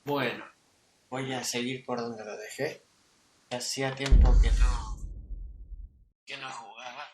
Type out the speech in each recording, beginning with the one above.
Bueno, voy a seguir por donde lo dejé. Hacía tiempo que no jugaba.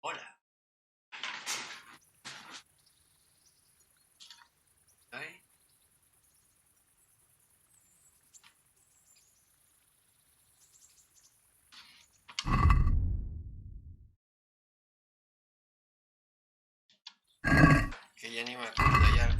Hola, ¿estoy? Que ya ni me acuerdo ya.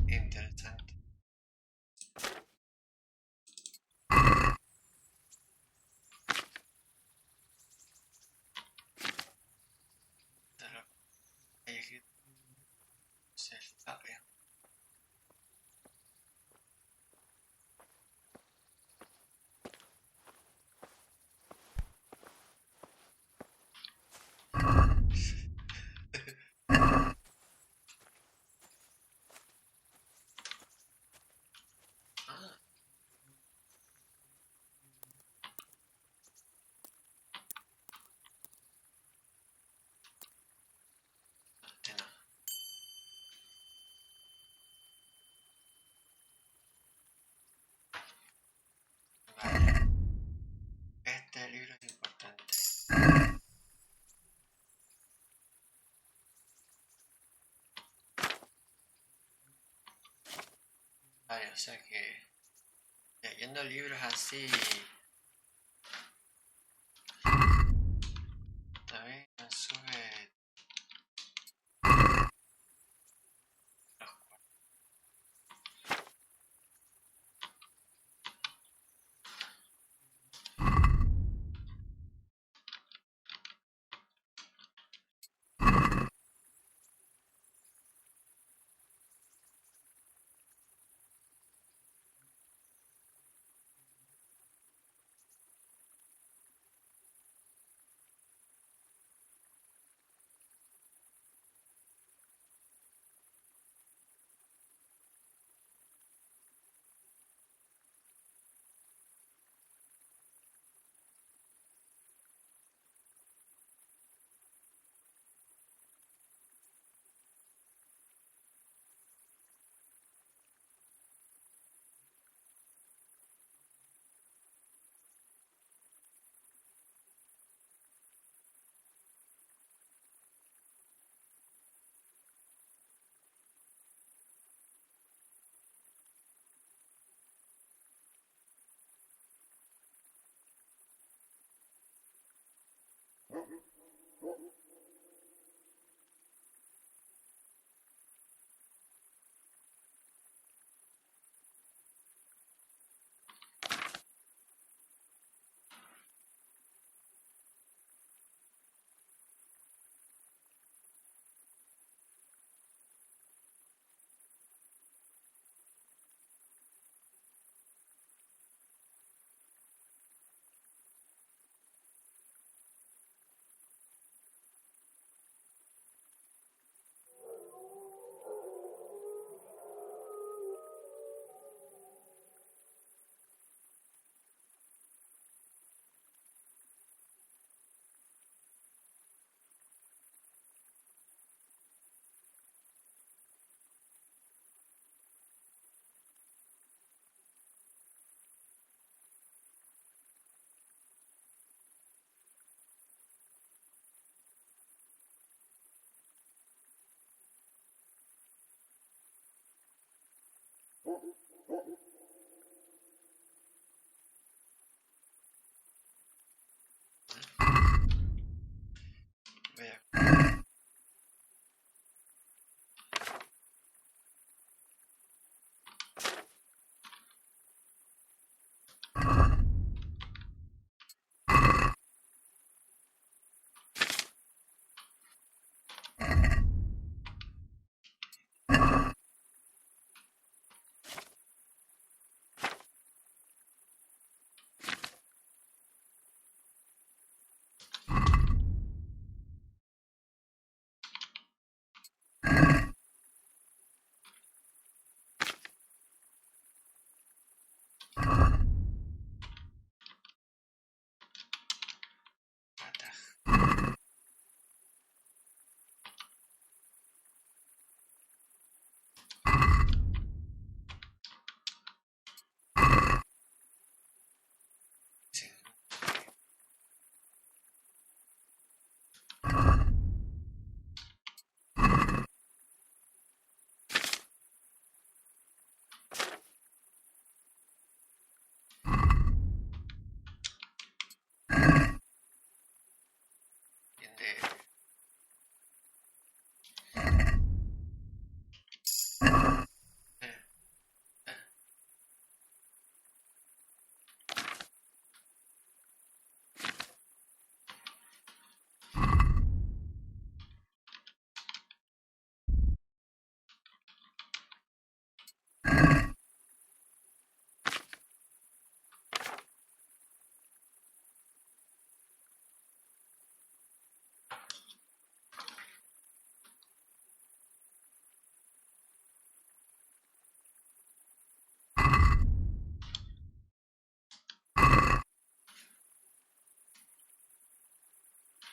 Interesante. De lo que hay aquí se sabe. Ah, este no. Vale. Este libro es importante. Vale, o sea que leyendo libros así, también me sube los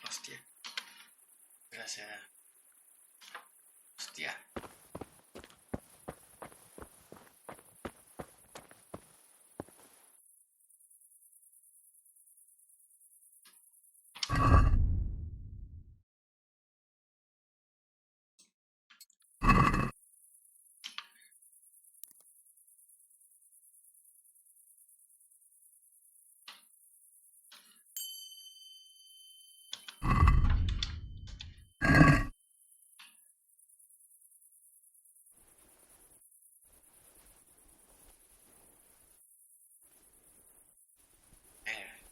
Hostia. Gracias. Hostia.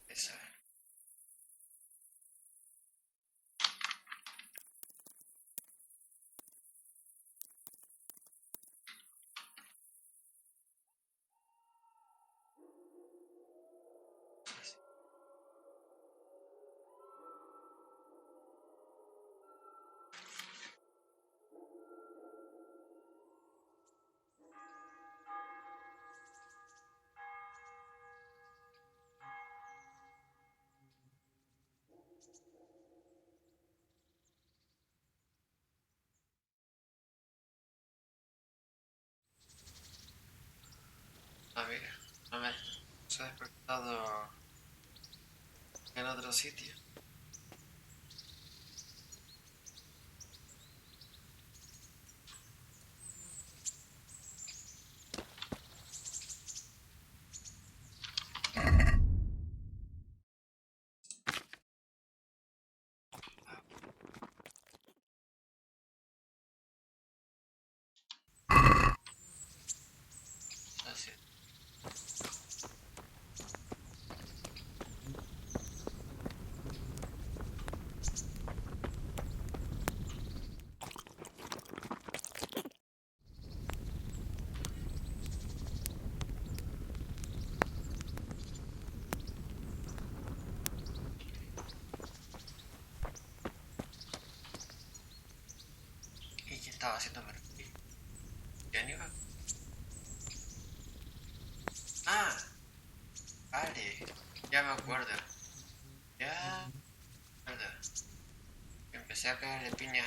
Esa. Ah, mira, no me se ha despertado en otro sitio. Así. ¿Y qué estaba haciendo por aquí? ¿Qué iba? Ah, vale. Ya me acuerdo. Ya me acuerdo. Empecé a pegarle piñas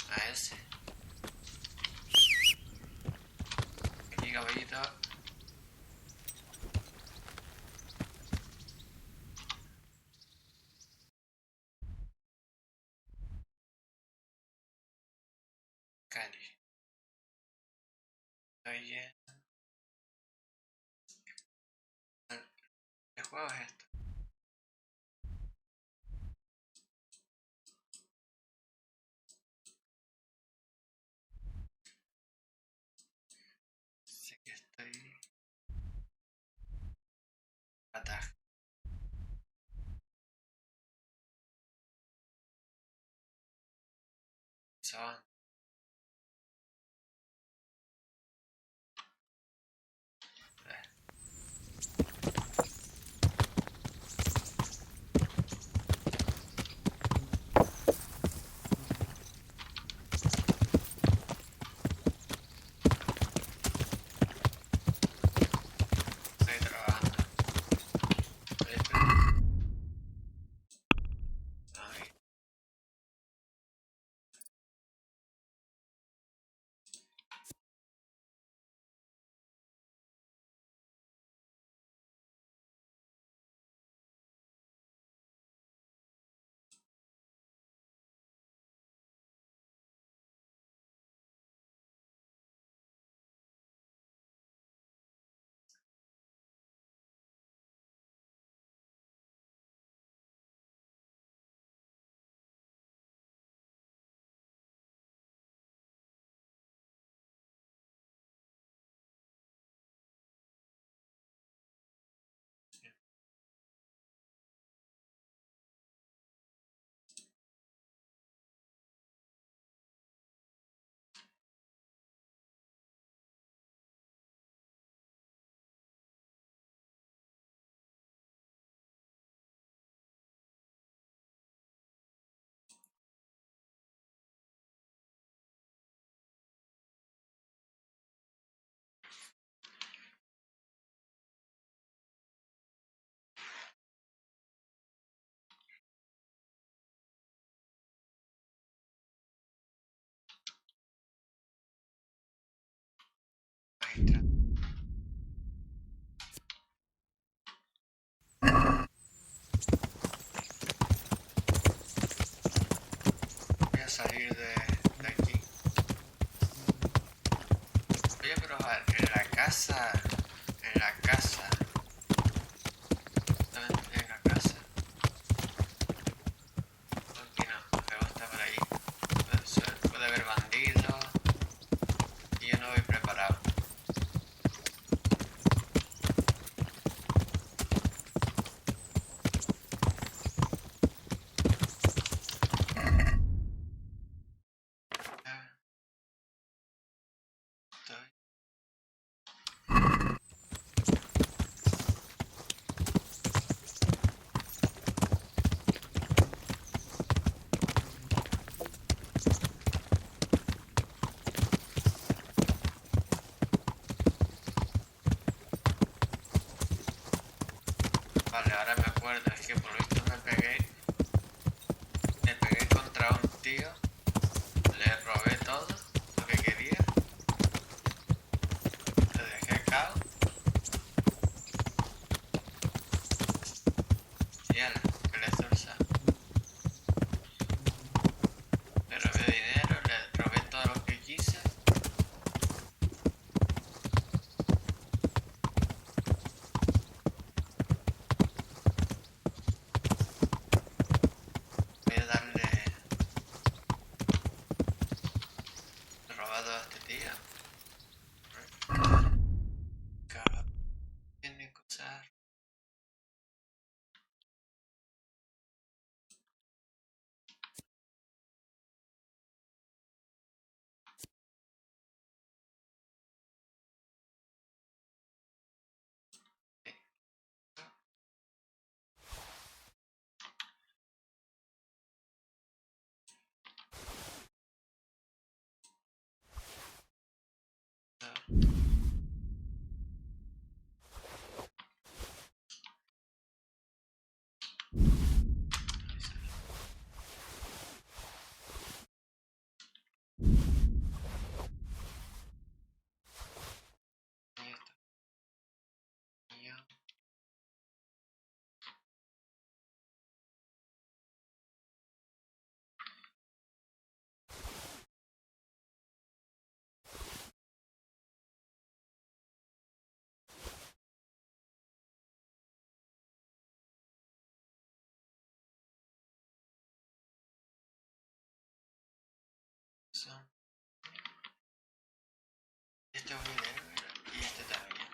a ese. Aquí, caballito. Cali. Oye, ¿qué juego es esto? Sé que estoy atajado. Son. Estoy trabajando. Ay, salir de aquí. Oye, pero a ver, en la casa. ¿Dónde estoy en la casa? Aquí no, pero está por ahí. Puede haber bandidos. Y yo no voy preparado. Estoy. Vale, ahora me acuerdo, es que por lo visto me pegué contra un tío, le robé todo lo que quería, le dejé cao y ala, que le zulsa. Le robé dinero, le robé todo lo que quise. Voy a darle robado a este tío. Cabrón, tiene cosas. Este voy a leer y este también.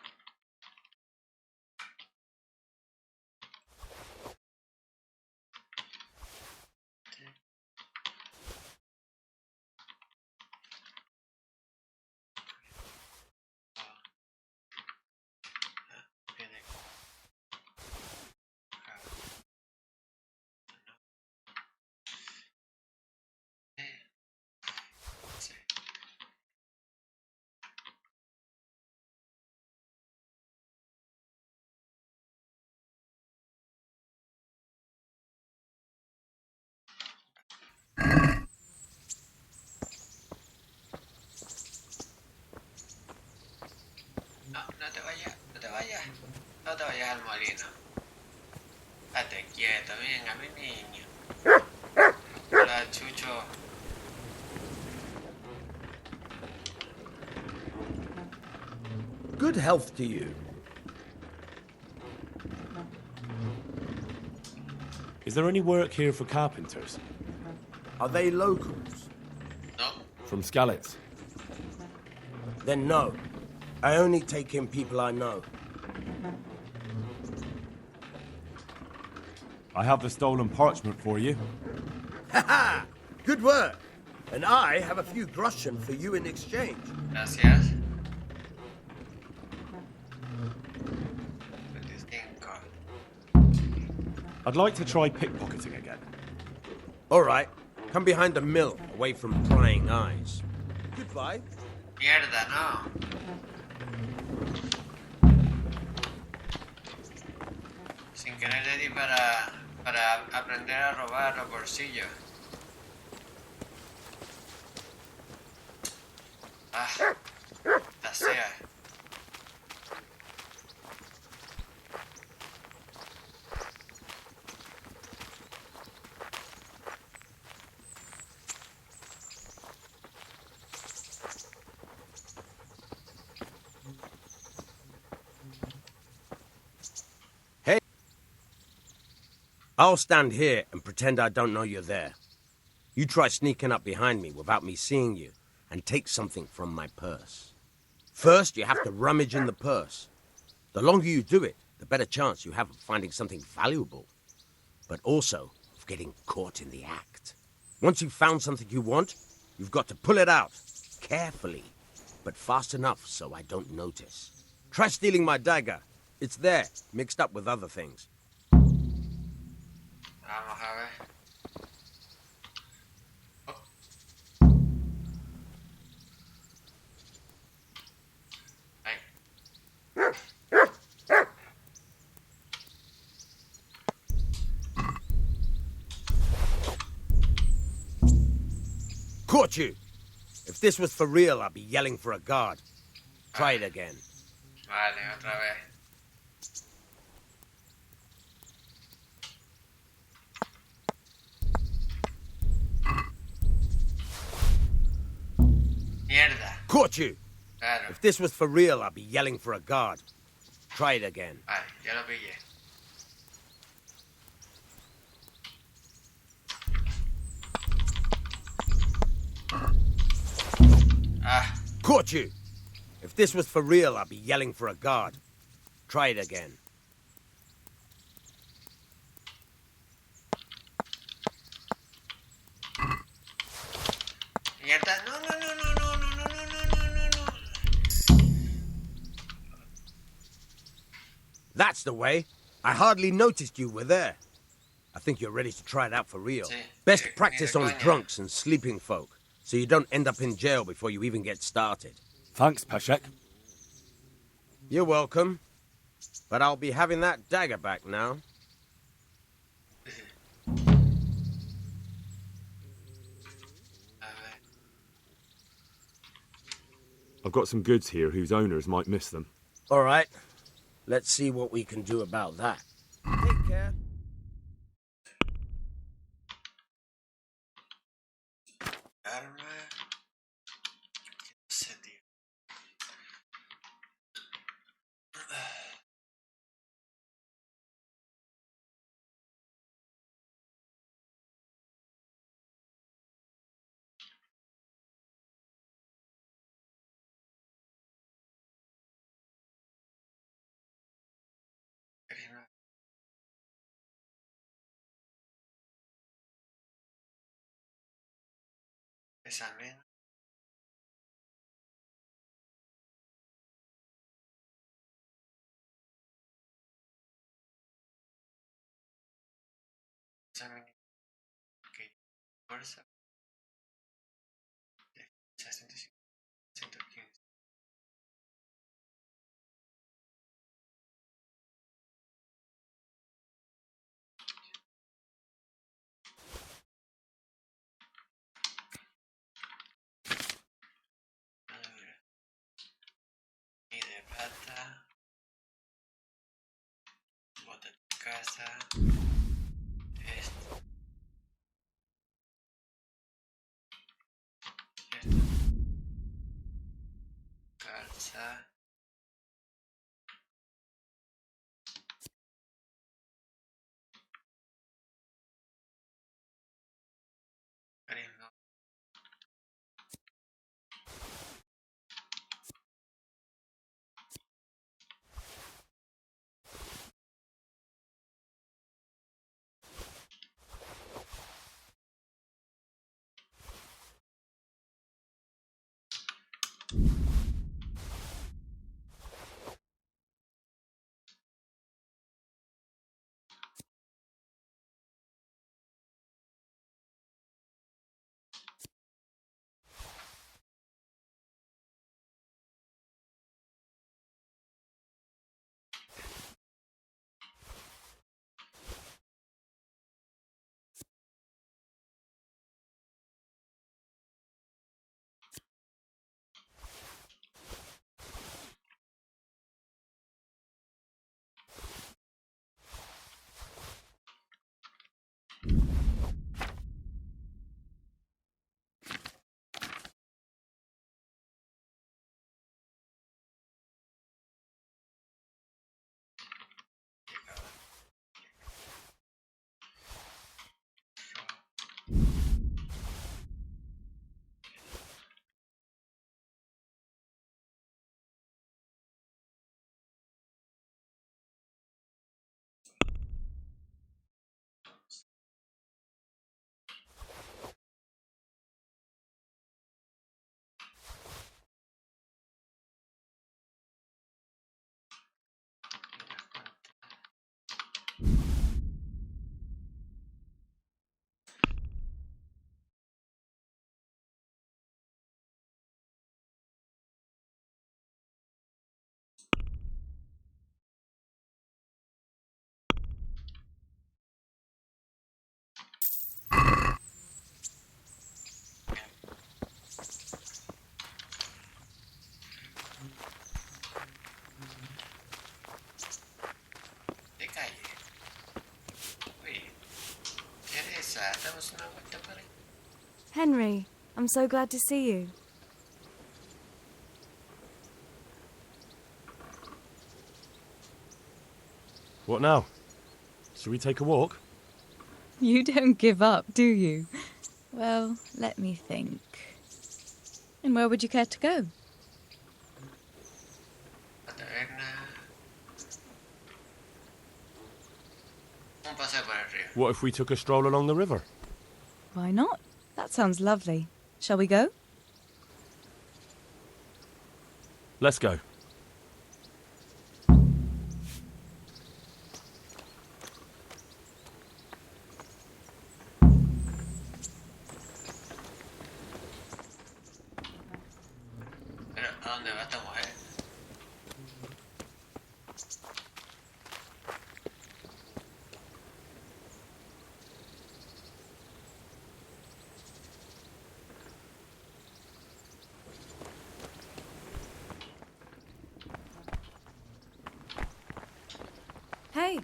No, no te vayas, no te vayas. No te vayas al molino. Date quieto, venga, mi niño. Hola, Chucho. Good health to you. Is there any work here for carpenters? Are they locals? No. From Skalitz? Then no. I only take in people I know. I have the stolen parchment for you. Ha ha! Good work! And I have a few groschen for you in exchange. Gracias. 25. I'd like to try pickpocketing again. All right. Come behind the mill, away from prying eyes. Goodbye. Mierda, no. Sin querer le di para aprender a robar los bolsillos. Ah, la sea. I'll stand here and pretend I don't know you're there. You try sneaking up behind me without me seeing you, and take something from my purse. First, you have to rummage in the purse. The longer you do it, the better chance you have of finding something valuable, but also of getting caught in the act. Once you've found something you want, you've got to pull it out, carefully, but fast enough so I don't notice. Try stealing my dagger. It's there, mixed up with other things. Vamos a ver. Oh. Ahí. Caught you! If this was for real, I'd be yelling for a guard. Try it again. Vale, otra vez. Mierda. Caught you! Claro. If this was for real, I'd be yelling for a guard. Try it again. Vale, ya lo pillé. Ah, Caught you! If this was for real, I'd be yelling for a guard. Try it again. mierda. No, no, no, no, no, no, no, no, no, no, no. That's the way. I hardly noticed you were there. I think you're ready to try it out for real. Sí, Best ni de practice on coña. drunks and sleeping folk, so you don't end up in jail before you even get started. Thanks, Peshek. You're welcome. But I'll be having that dagger back now. A ver. I've got some goods here whose owners might miss them. All right. Let's see what we can do about that. Take care. Arma. No sé, tío. Examen. Examen. Ok. Fuerza. 65. 115. A ver. Y de plata. Bota de casa. Esto. Esto. Calza. Carisma. Henry, I'm so glad to see you. What now? Shall we take a walk? You don't give up, do you? Well, let me think. And where would you care to go? What if we took a stroll along the river? Why not? That sounds lovely. Shall we go? Let's go. Hey.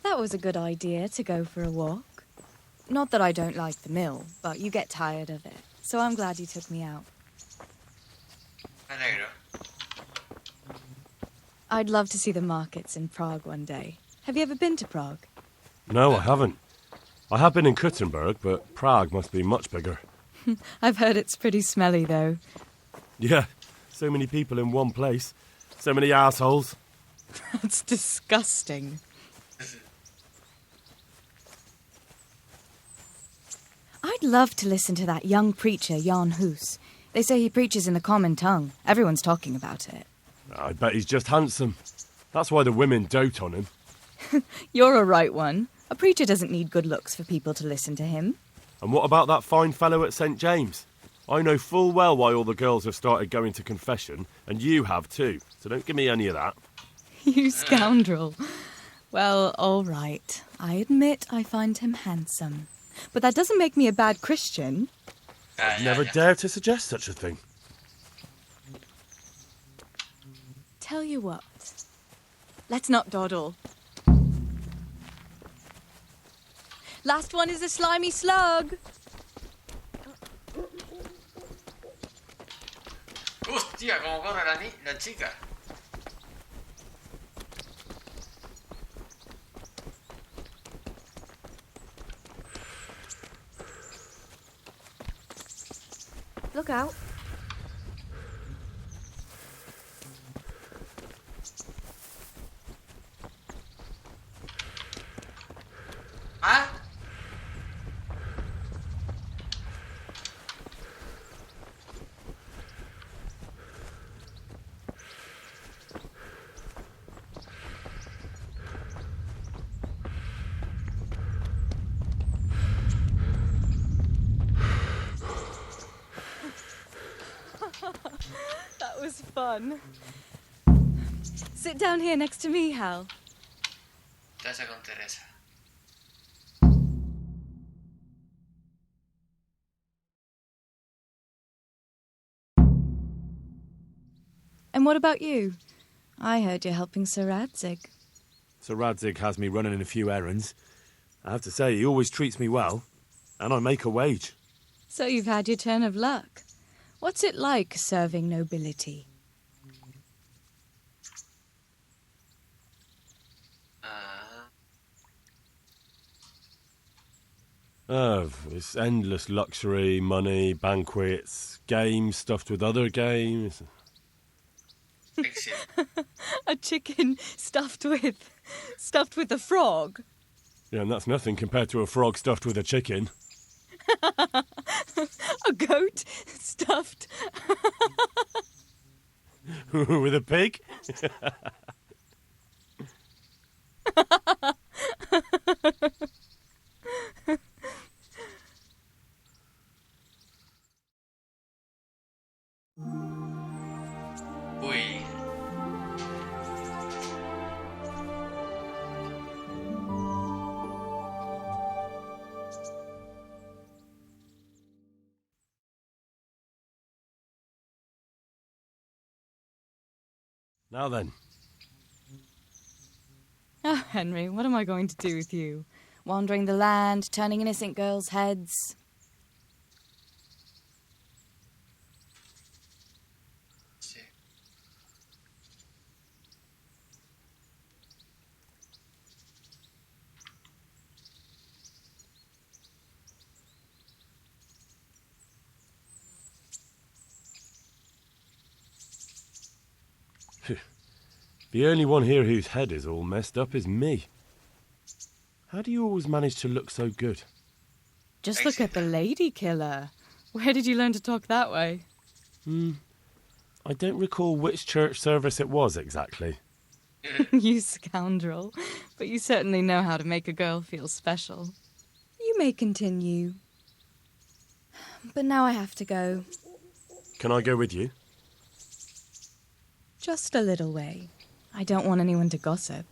That was a good idea to go for a walk. Not that I don't like the mill, but you get tired of it. So I'm glad you took me out. I'd love to see the markets in Prague one day. Have you ever been to Prague? No, I haven't. I have been in Kuttenberg, but Prague must be much bigger. I've heard it's pretty smelly, though. Yeah, so many people in one place. So many assholes. That's disgusting. I'd love to listen to that young preacher, Jan Hus. They say he preaches in the common tongue. Everyone's talking about it. I bet he's just handsome. That's why the women dote on him. You're a right one. A preacher doesn't need good looks for people to listen to him. And what about that fine fellow at St. James? I know full well why all the girls have started going to confession, and you have too, so don't give me any of that. You scoundrel. Well, all right. I admit I find him handsome. But that doesn't make me a bad Christian. I'd never dare to suggest such a thing. Tell you what. Let's not dawdle. Last one is a slimy slug. Hostia, como corre la chica. Look out. ¿Ah? That was fun. Sit down here next to me, Hal. Teresa con Teresa. And what about you? I heard you're helping Sir Radzig. Sir Radzig has me running a few errands. I have to say, he always treats me well, and I make a wage. So you've had your turn of luck. What's it like serving nobility? It's endless luxury, money, banquets, games stuffed with other games. A chicken stuffed with a frog. Yeah, and that's nothing compared to a frog stuffed with a chicken. A goat stuffed with a pig? Now then. Oh, Henry, what am I going to do with you? Wandering the land, turning innocent girls' heads. Sí. The only one here whose head is all messed up is me. How do you always manage to look so good? Just look at the lady killer. Where did you learn to talk that way? I don't recall which church service it was exactly. You scoundrel. But you certainly know how to make a girl feel special. You may continue. But now I have to go. Can I go with you? Just a little way. I don't want anyone to gossip.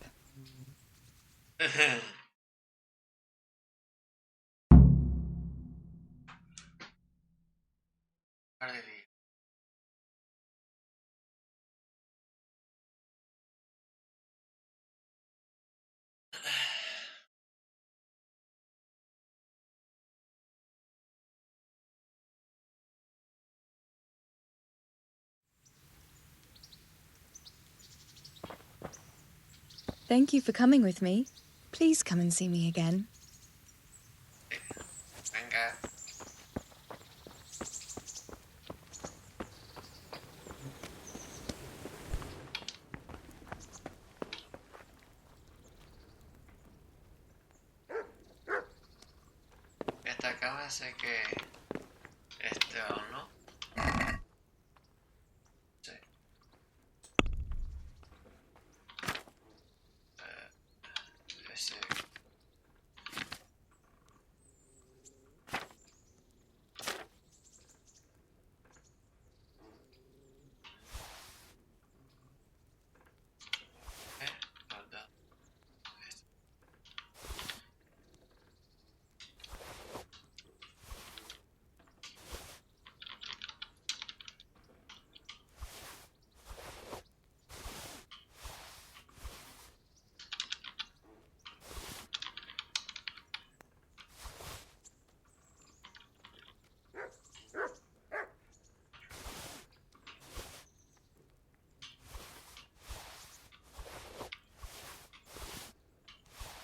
Thank you for coming with me. Please come and see me again. Venga. Esta cama sé que o no. Sí. Ese. Guarda.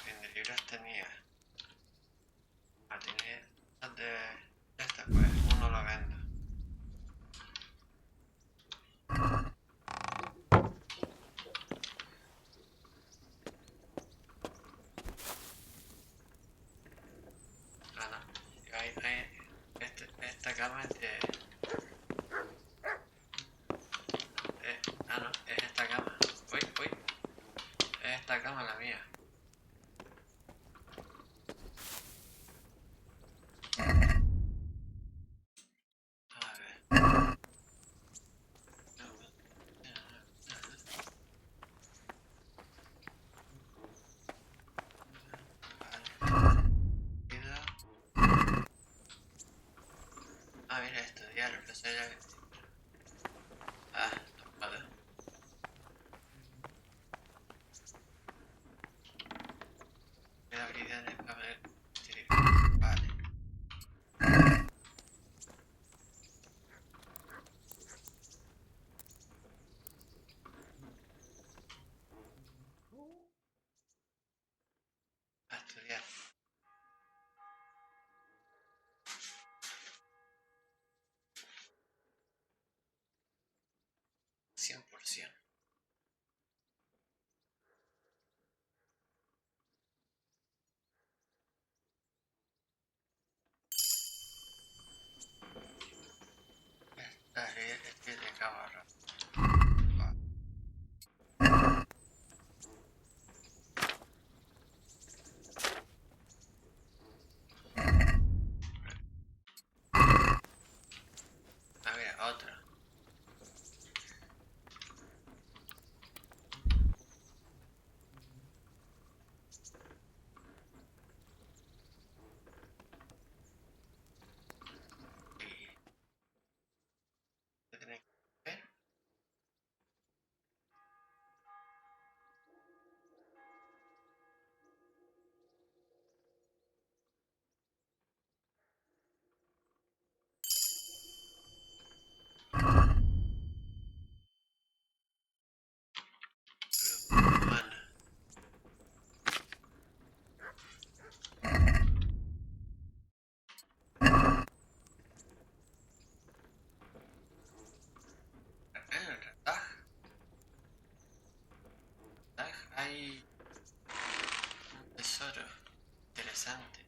En de libros tenía. Tenía de esta, pues uno lo vendo. Ah, no. Esta cama es de. No, es esta cama. Uy. Es esta cama la mía. A ver. Mira, estudiar, empecé ya. No puedo. Mira, habilidades para ver. Vale. A estudiar. interesante.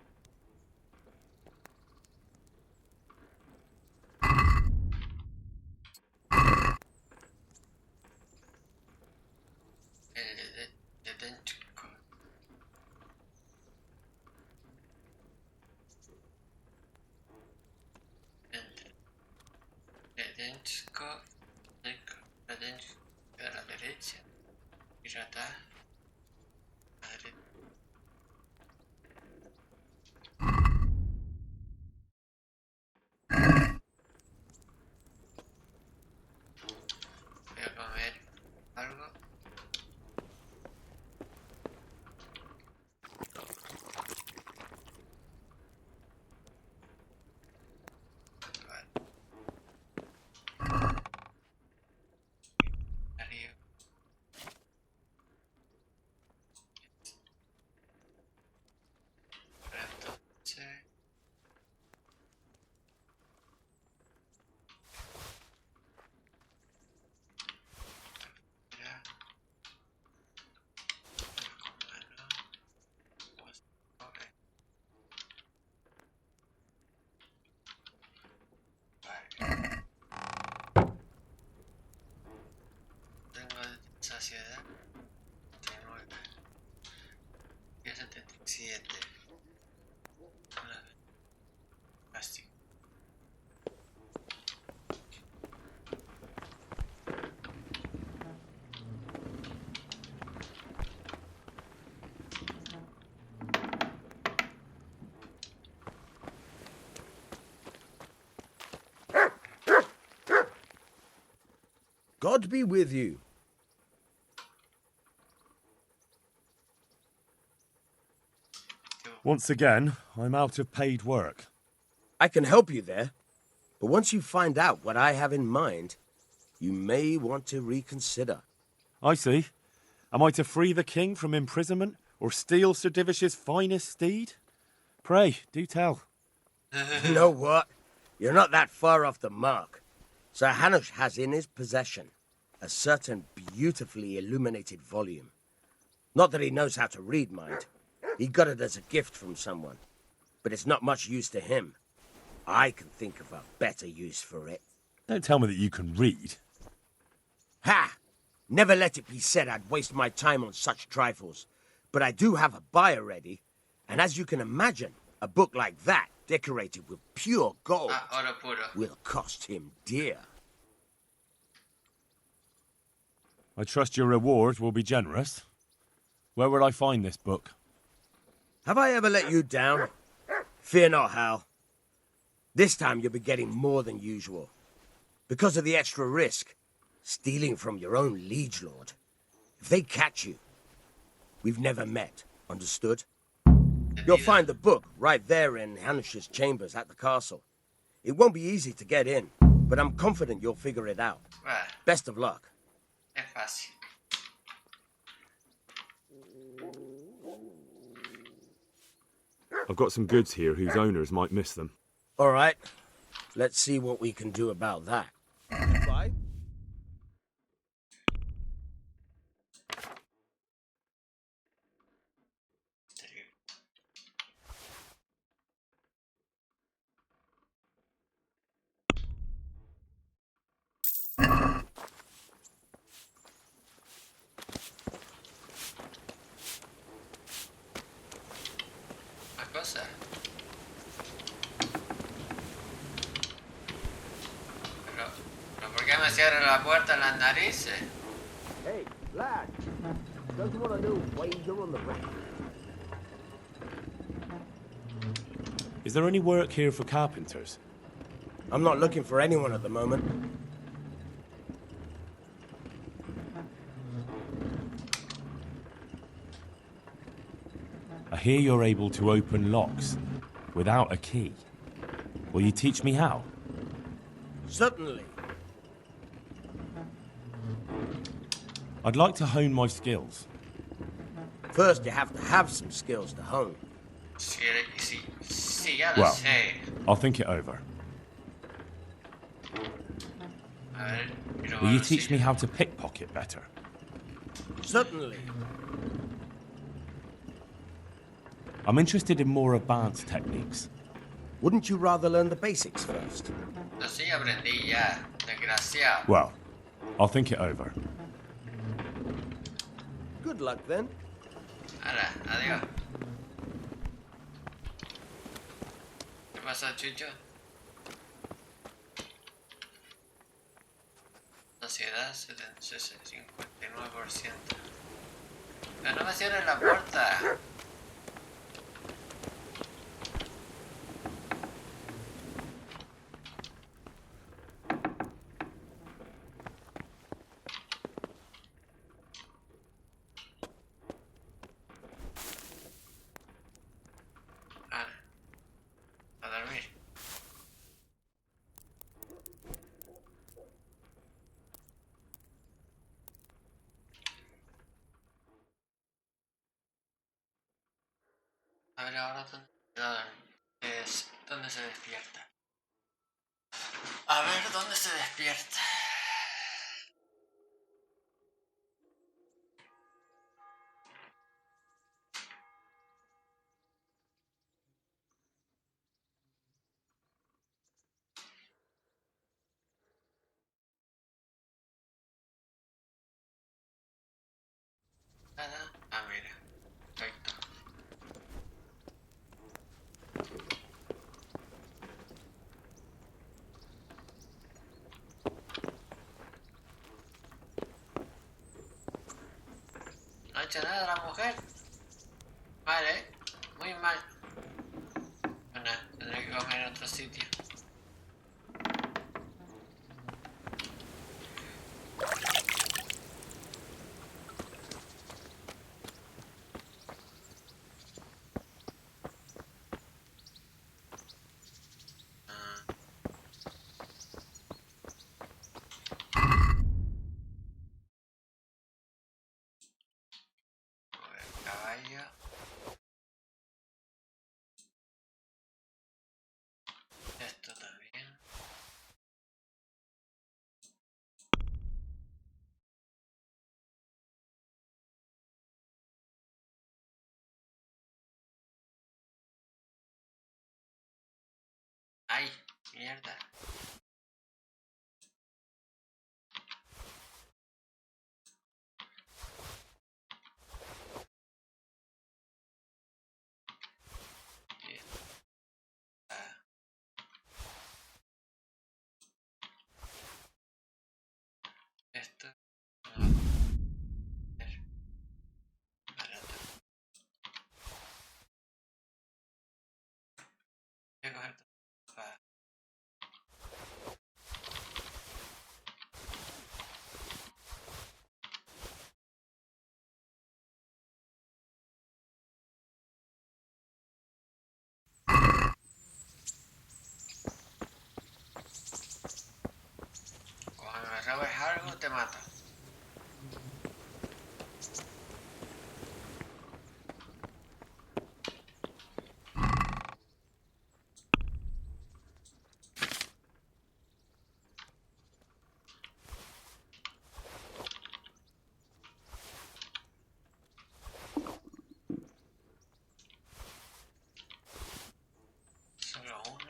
El de chico. El chico. A la derecha. Pirata. A la derecha. Voy a comer algo. Vale. Arriba. Entonces. Mira. Pues, ok. Vale. Tengo saciedad. 39. 77. Plástico. God be with you. Once again, I'm out of paid work. I can help you there, but once you find out what I have in mind, you may want to reconsider. I see. Am I to free the king from imprisonment or steal Sir Divish's finest steed? Pray, do tell. You know what? You're not that far off the mark. Sir Hanush has in his possession a certain beautifully illuminated volume. Not that he knows how to read, mind. He got it as a gift from someone. But it's not much use to him. I can think of a better use for it. Don't tell me that you can read. Ha! Never let it be said I'd waste my time on such trifles. But I do have a buyer ready, and as you can imagine, a book like that, decorated with pure gold, Oro puro. will cost him dear. I trust your reward will be generous. Where will I find this book? Have I ever let you down? Fear not, Hal. This time you'll be getting more than usual. Because of the extra risk, stealing from your own liege lord. If they catch you, we've never met, understood? You'll find the book right there in Hanush's chambers at the castle. It won't be easy to get in, but I'm confident you'll figure it out. Vale, Best of luck. es fácil. I've got some goods here whose owners might miss them. All right, let's see what we can do about that. Bye. Más cosas. Pero ¿por qué me cierra la puerta en las narices? Hey, lad. Don't you want a new wager on the rack? Is there any work here for carpenters? I'm not looking for anyone at the moment. I hear you're able to open locks without a key. Will you teach me how? Certainly. I'd like to hone my skills. First, you have to have some skills to hone. Sí, ya lo Well. sé. I'll think it over. A ver, quiero Will you ver teach si- me how to pickpocket better? I'm interested in more advanced techniques. Wouldn't you rather learn the basics first? No, sí, aprendí ya, desgraciado. Well, I'll think it over. Good luck then. Hala, adiós. ¿Qué pasa, Chucho? Ansiedad 59%. Pero no me cierren la puerta. A dormir. A ver ahora dónde se despierta. A ver dónde se despierta. Nada. Ah, mira. Perfecto. No ha hecho nada la mujer. Vale, muy mal. Bueno, tendré que comer en otro sitio. Caballo. Esto también. Ay, mierda. Ah, esto no va a comer barato. Voy a coger todo. Va. Cuando me robes algo, te mato. Solo uno.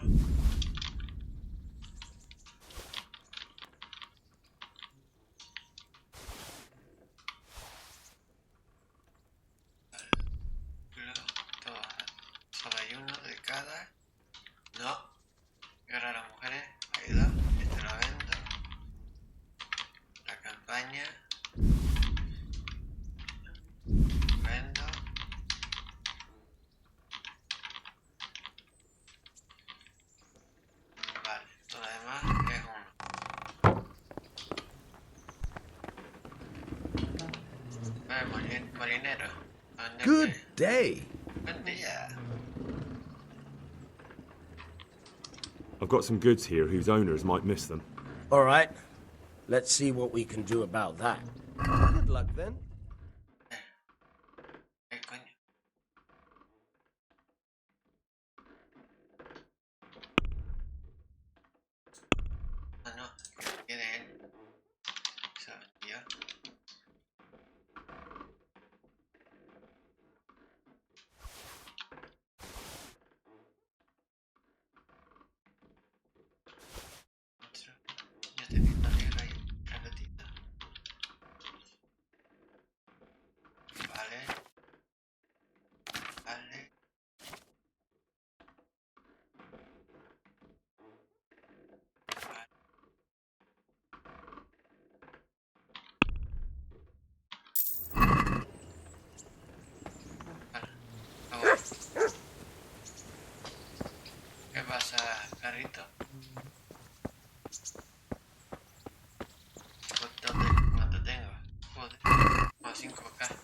Solo hay uno de cada. No. Y ahora las mujeres. Hay dos. Este lo vendo. La campaña. Vendo. Vale. Todo lo demás es uno. Vale, molinero. Good day. Buen día. I've got some goods here whose owners might miss them. All right. Let's see what we can do about that. Good luck then. ¿Qué coño? Ah, no. Tiene él. Se lo vendió. poquito. ¿Cuánto tengo? Joder, como 5K.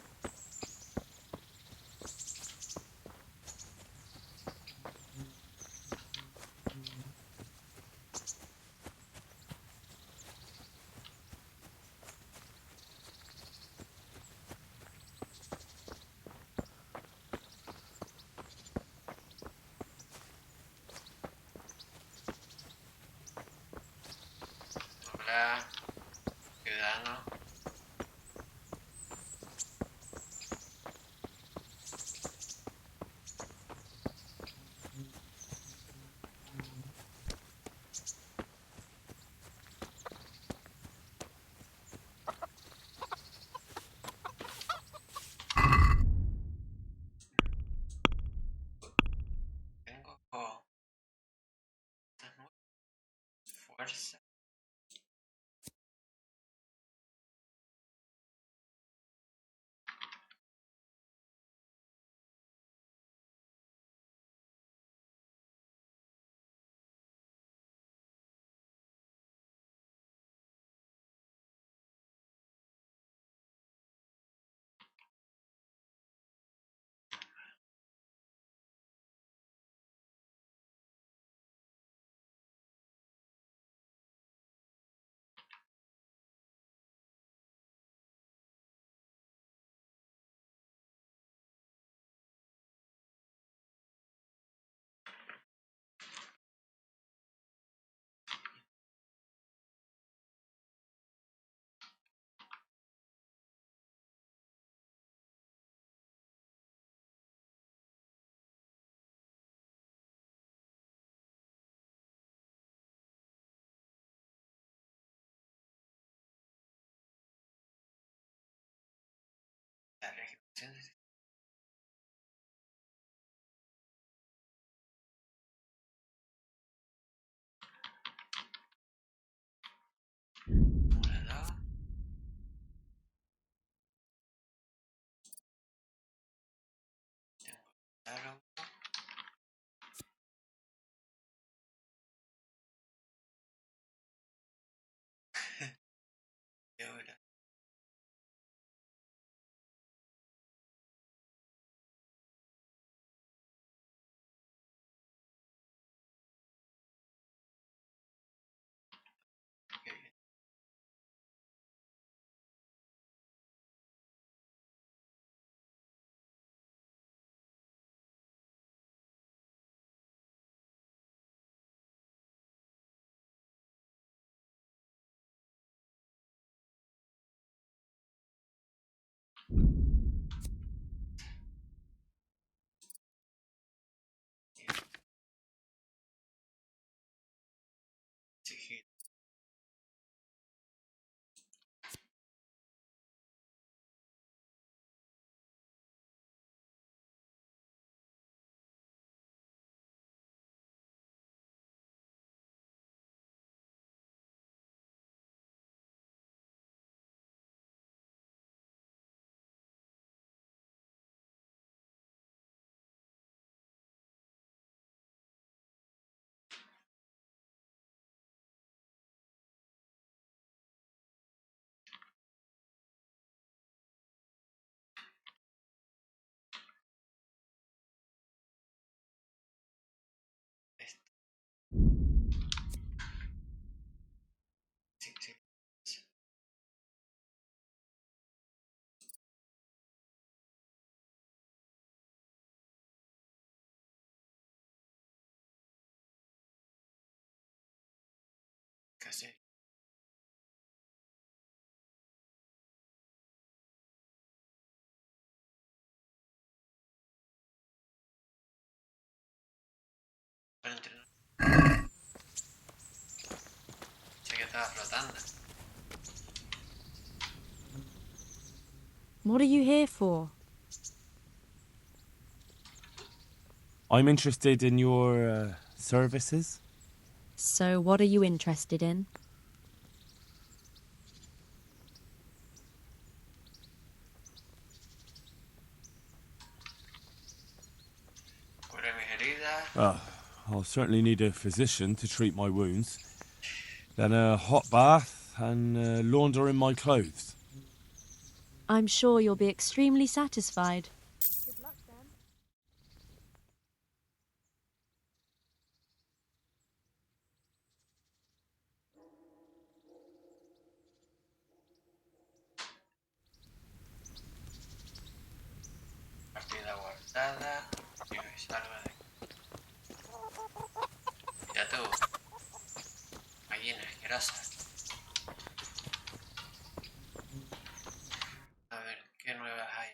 Hola, ciudadano. Tengo fuerza. La regeneración de simulador. Claro. Y ahora. Qué bien. Sigilo. Esto. Sí, sí. Casi. Para entrenar. Sé que estaba flotando. What are you here for? I'm interested in your services. So, what are you interested in? Cura mis heridas. Oh, I'll certainly need a physician to treat my wounds. Then a hot bath and laundering my clothes. I'm sure you'll be extremely satisfied. Partida guardada. Y me salgo de aquí. Ya tú. Gallina asquerosa. A ver, ¿qué nuevas hay?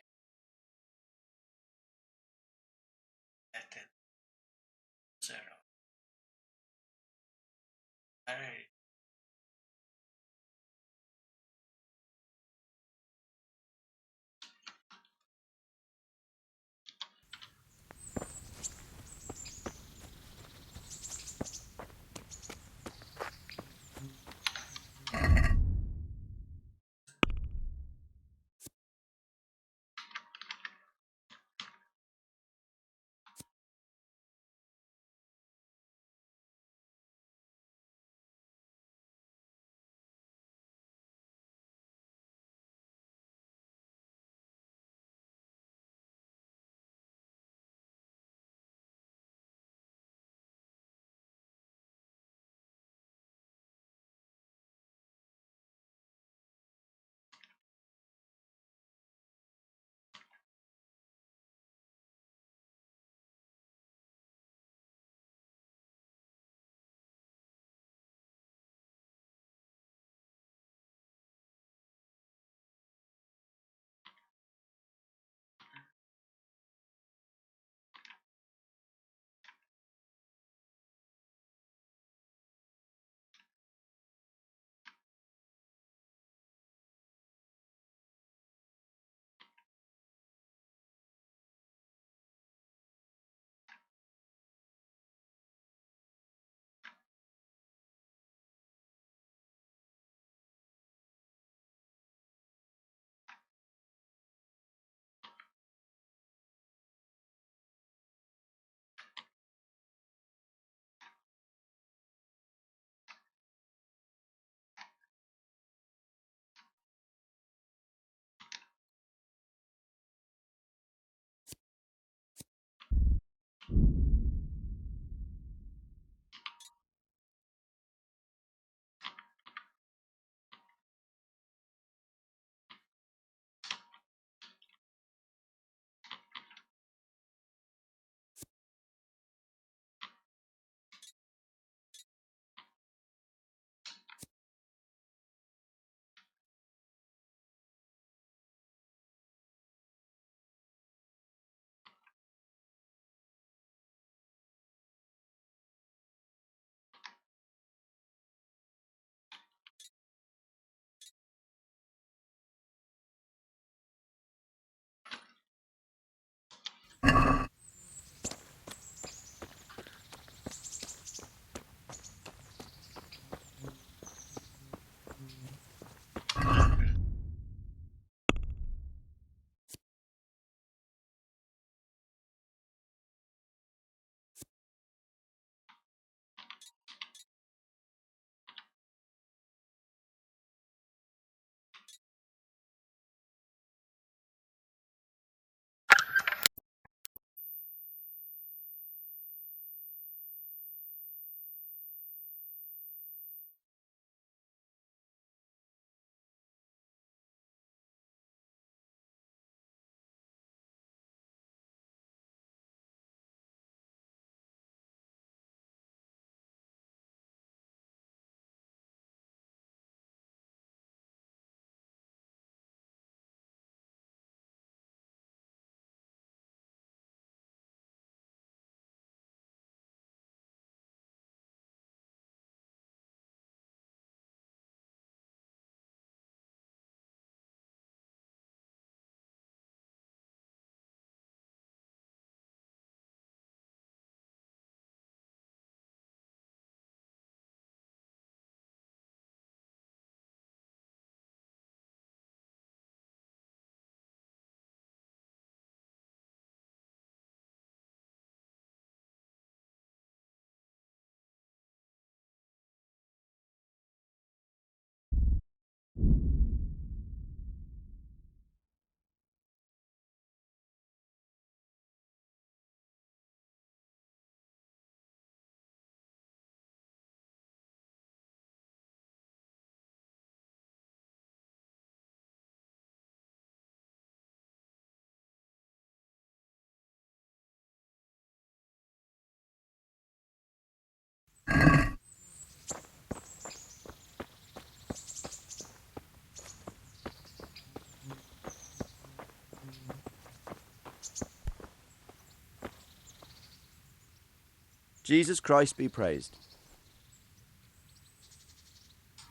Jesus Christ be praised.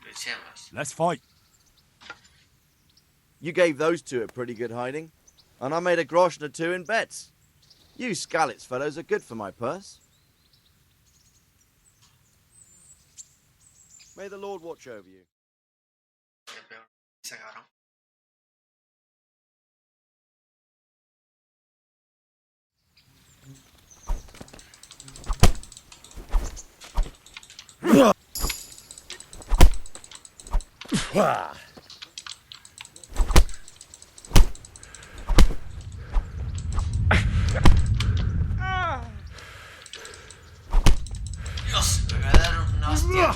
Luchemos. Let's fight. You gave those two a pretty good hiding, and I made a groschen or two in bets. You Scalitz fellows are good for my purse. May the Lord watch over you. Qué peor, ese cabrón. Dios, me voy a dar una hostia.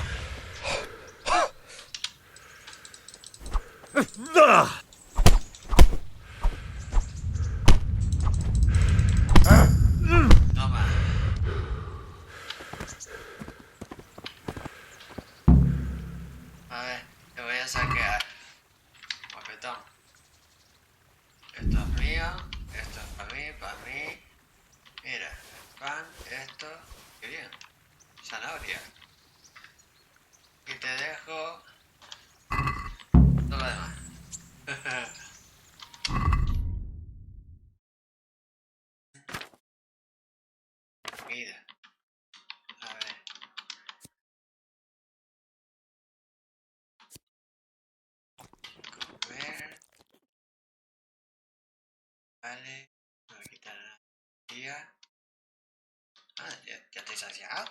Toma. A ver, te voy a saquear. Guapetón. Esto es mío, esto es para mí, para mí. Mira, el pan, esto, qué bien. Zanahoria. Y te dejo todo lo demás. Mira, a ver. Comer. Vale. Me voy a quitar la tía. Ah, ya estoy saciado.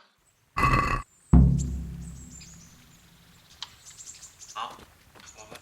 No, joder.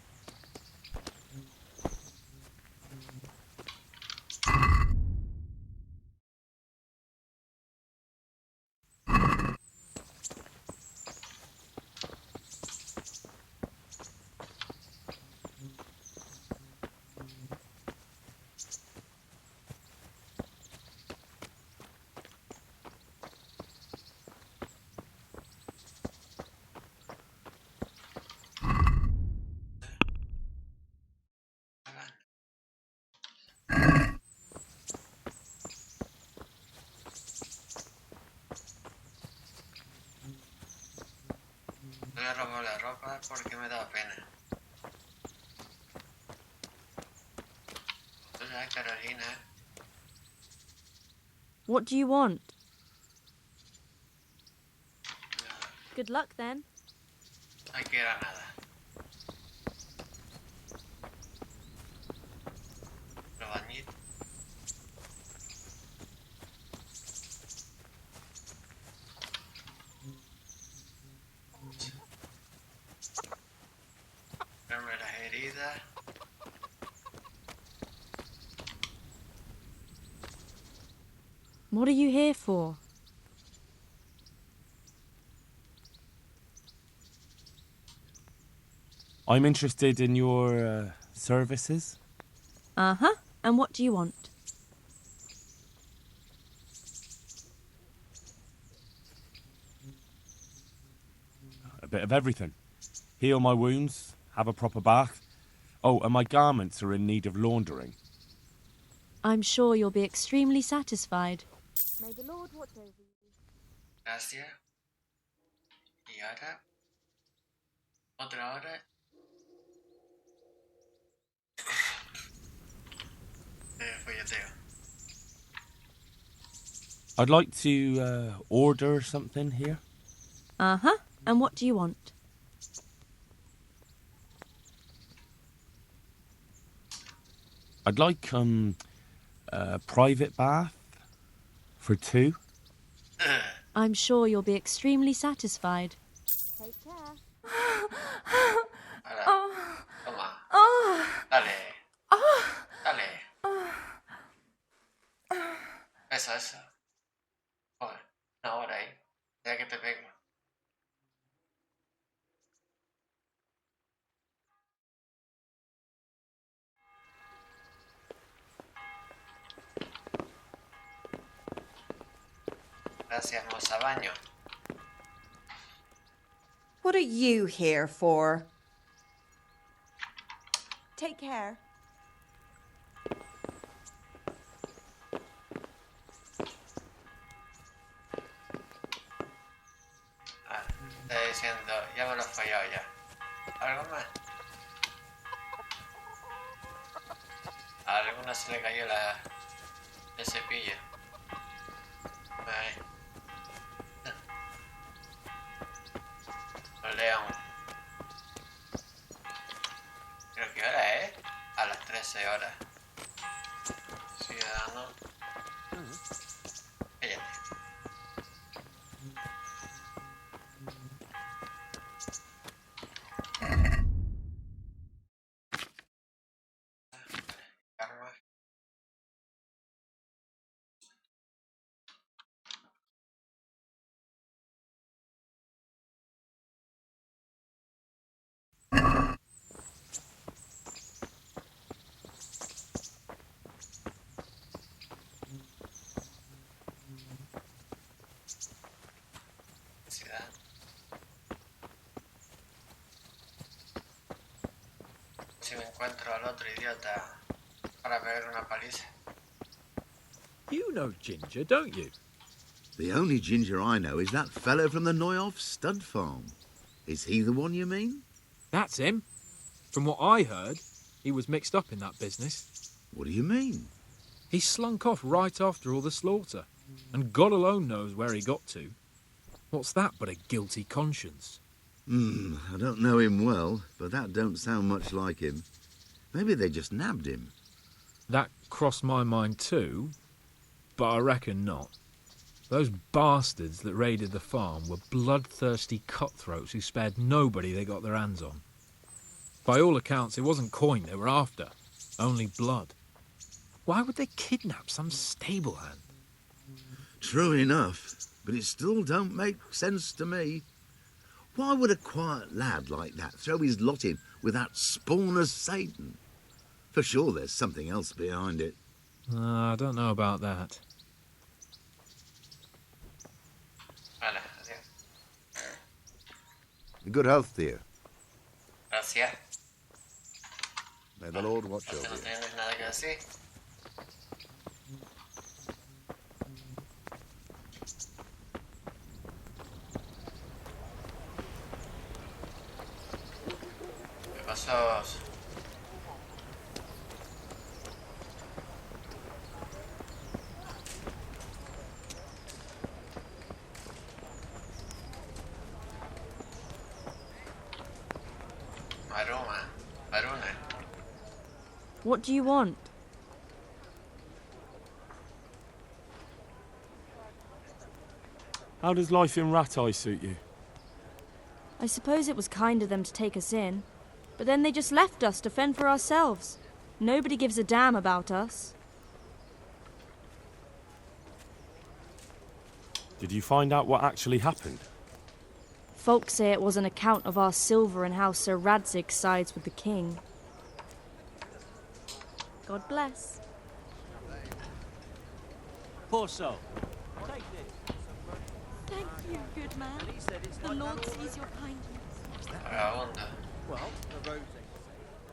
No le robo la ropa porque me da pena. Hola, Carolina. What do you want? Good luck then. No quiero nada. Lo bañito. Verme las heridas. What are you here for? I'm interested in your services. Uh-huh. And what do you want? A bit of everything. Heal my wounds, have a proper bath. Oh, and my garments are in need of laundering. I'm sure you'll be extremely satisfied. May the Lord watch over you. Gracias. Y ahora. Otra hora. Folleteo. I'd like to order something here. Uh-huh. And what do you want? I'd like a private bath for two. I'm sure you'll be extremely satisfied. Take care. Ahora. Toma. Dale. Dale. Eso. Joder, una hora ahí. Ya que te pego. Gracias, moza baño. What are you here for? Take care. diciendo, ya me lo he fallado ya. ¿Algo más? A alguna se le cayó el cepillo. Ahí. No leo aún. Creo que hora es a las 13 horas. Ciudadano. Cállate. Armas. Ciudad. Si me encuentro al otro idiota para pegar una paliza. You know Ginger, don't you? The only Ginger I know is that fellow from the Neuhoff stud farm. Is he the one you mean? That's him. From what I heard, he was mixed up in that business. What do you mean? He slunk off right after all the slaughter, and God alone knows where he got to. What's that but a guilty conscience? I don't know him well, but that don't sound much like him. Maybe they just nabbed him. That crossed my mind too, but I reckon not. Those bastards that raided the farm were bloodthirsty cutthroats who spared nobody they got their hands on. By all accounts, it wasn't coin they were after, only blood. Why would they kidnap some stable hand? True enough, but it still don't make sense to me. Why would a quiet lad like that throw his lot in with that spawn of Satan? For sure there's something else behind it. I don't know about that. Vale, adiós. Good health to you. Gracias. May the Lord watch No over you. tienes nada que decir. ¿Qué pasó? Maruna. What do you want? How does life in Rat Eye suit you? I suppose it was kind of them to take us in, but then they just left us to fend for ourselves. Nobody gives a damn about us. Did you find out what actually happened? Folks say it was an account of our silver and how Sir Radzig sides with the king. God bless. Poor soul. Take this. Thank you, good man. The Lord sees your kindness. Vagabunda. Well, the road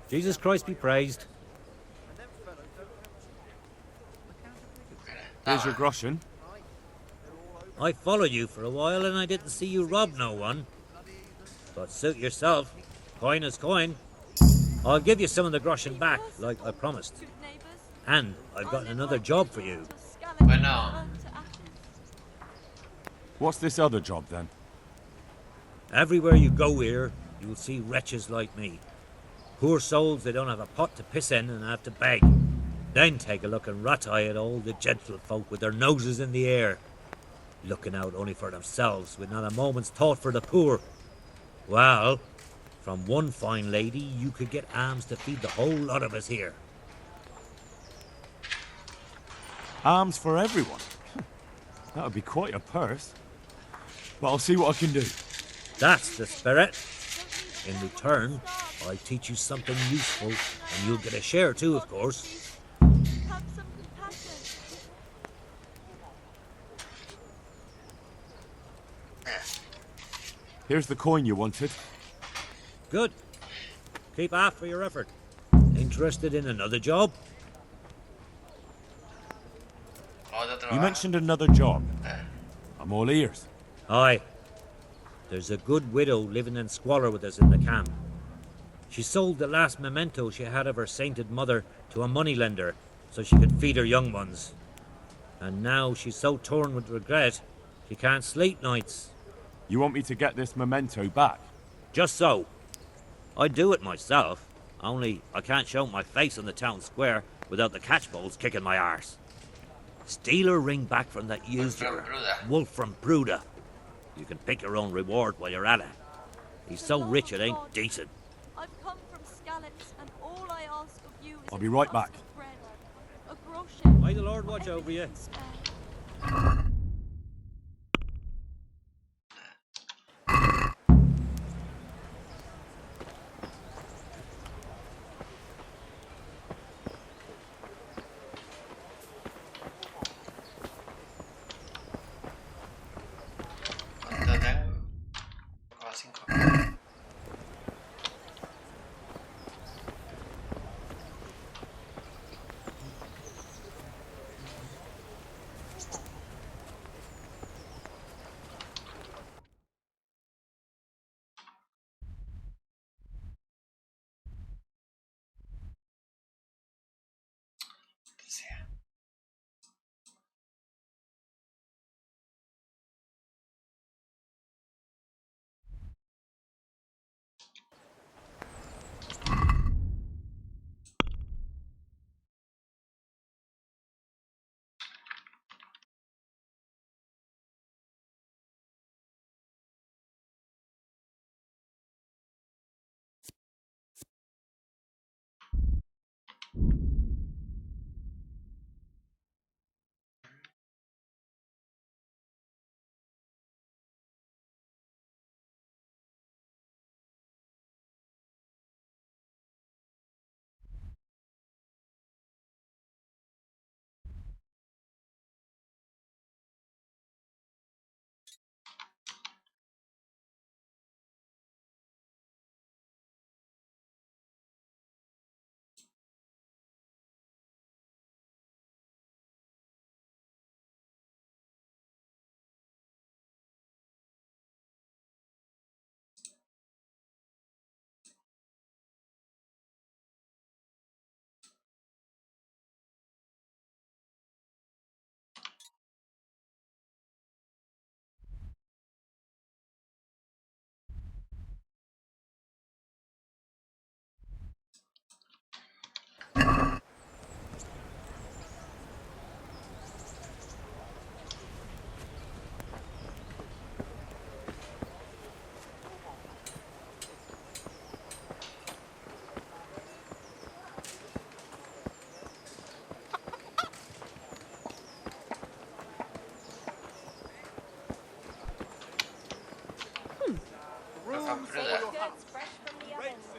Jesus Christ be praised. Here's your groschen. I followed you for a while and I didn't see you rob no one. But suit yourself. Coin is coin. I'll give you some of the groschen back, like I promised. And I've got another job for you. Bueno. What's this other job then? Everywhere you go here, you'll see wretches like me. Poor souls that don't have a pot to piss in and have to beg. Then take a look and rat-eye at all the gentlefolk with their noses in the air, looking out only for themselves with not a moment's thought for the poor. Well, from one fine lady you could get alms to feed the whole lot of us here. Alms for everyone. That would be quite a purse. But I'll see what I can do. That's the spirit. In return, I'll teach you something useful, and you'll get a share too, of course. Have some compassion. Here's the coin you wanted. Good. Keep half for your effort. Interested in another job? You mentioned another job. I'm all ears. Aye. There's a good widow living in squalor with us in the camp. She sold the last memento she had of her sainted mother to a moneylender so she could feed her young ones. And now she's so torn with regret, she can't sleep nights. You want me to get this memento back? Just so. I'd do it myself, only I can't show my face on the town square without the catchpoles kicking my arse. Steal her ring back from that usurer, Wolf from Bruda. You can pick your own reward while you're at it. He's so rich it ain't decent. I've come from Skalitz, and all I ask of you is I'll be right back. bread, a groschen. May the Lord watch over you. ¿Cuánto tengo?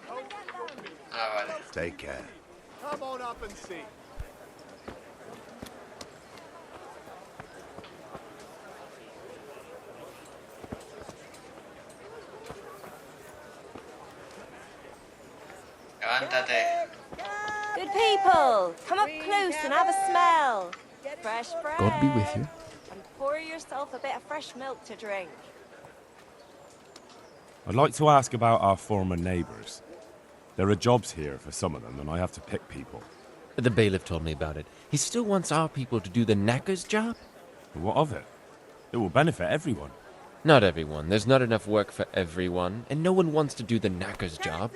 5. Ah, vale. Take care. Come on up and see. Levántate. Good people, come up close and have a smell. Fresh bread. God be with you. And pour yourself a bit of fresh milk to drink. I'd like to ask about our former neighbours. There are jobs here for some of them, and I have to pick people. The bailiff told me about it. He still wants our people to do the knacker's job? What of it? It will benefit everyone. Not everyone. There's not enough work for everyone, and no one wants to do the knacker's job.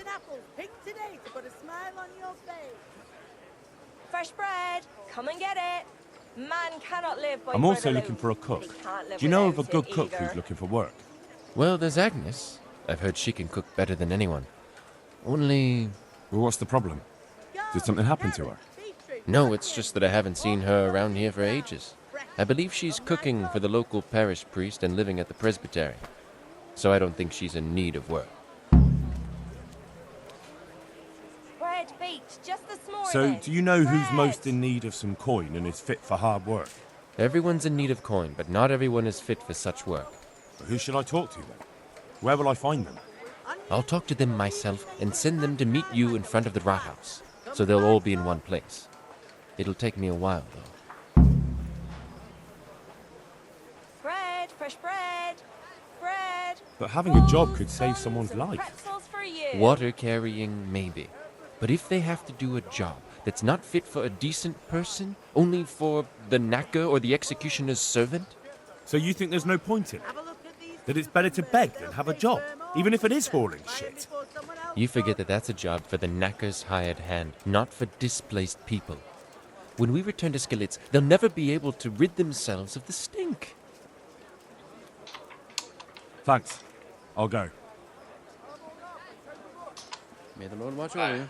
Fresh bread, come and get it. Man cannot live by I'm bread also alone. looking for a cook. He can't live Do you know of a without good it cook either. who's looking for work? Well, there's Agnes. I've heard she can cook better than anyone. Only... Well, what's the problem? Did something happen to her? No, it's just that I haven't seen her around here for ages. I believe she's cooking for the local parish priest and living at the presbytery. So I don't think she's in need of work. Bread baked just this morning. So, do you know who's Bread. most in need of some coin and is fit for hard work? Everyone's in need of coin, but not everyone is fit for such work. Who should I talk to then? Where will I find them? I'll talk to them myself and send them to meet you in front of the Rathaus, so they'll all be in one place. It'll take me a while, though. Bread, fresh bread, bread. But having a job could save someone's life. Pretzels for you. Water carrying, maybe. But if they have to do a job that's not fit for a decent person, only for the knacker or the executioner's servant? So you think there's no point in it? That it's better to beg than have a job, even if it is hauling shit? You forget that that's a job for the knacker's hired hand, not for displaced people. When we return to Skalitz, they'll never be able to rid themselves of the stink. Thanks. I'll go. May the Lord watch over you.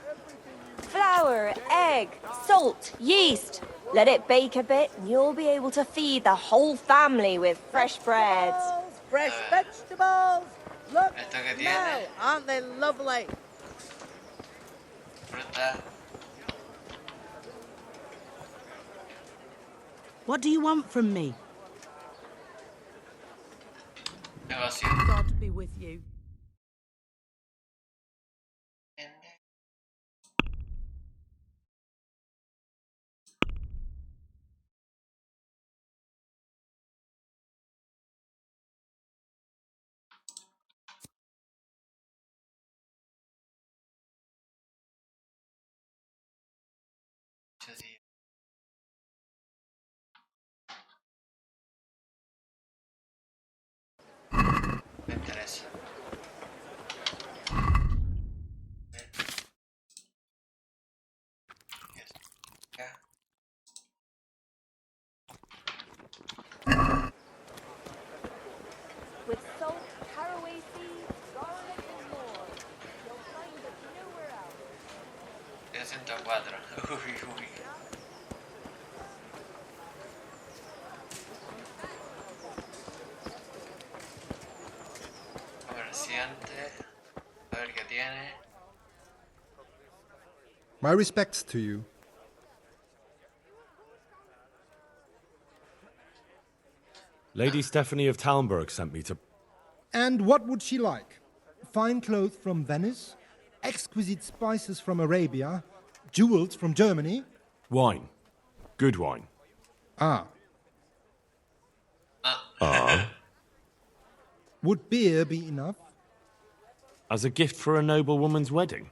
Flour, egg, salt, yeast. Let it bake a bit and you'll be able to feed the whole family with fresh bread. Fresh vegetables. Look, ¿Esto qué smell. tiene? Aren't they lovely? Fruta. What do you want from me? Negocio. God be with you. Me interesa. With salt, caraway seeds, garlic and more. You'll find it nowhere else. 104. Uy, uy. Comerciante. A ver qué tiene. My respects to you. Lady Stephanie of Talmberg sent me to... And what would she like? Fine clothes from Venice, exquisite spices from Arabia, jewels from Germany? Wine. Good wine. Ah. Ah. Would beer be enough? As a gift for a noble woman's wedding?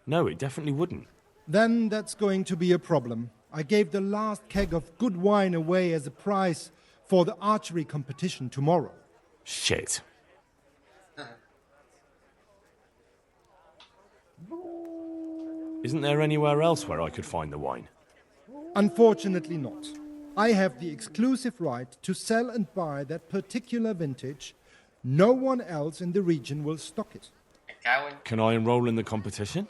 No, it definitely wouldn't. Then that's going to be a problem. I gave the last keg of good wine away as a prize for the archery competition tomorrow. Shit. Isn't there anywhere else where I could find the wine? Unfortunately not. I have the exclusive right to sell and buy that particular vintage. No one else in the region will stock it. Can I enroll in the competition?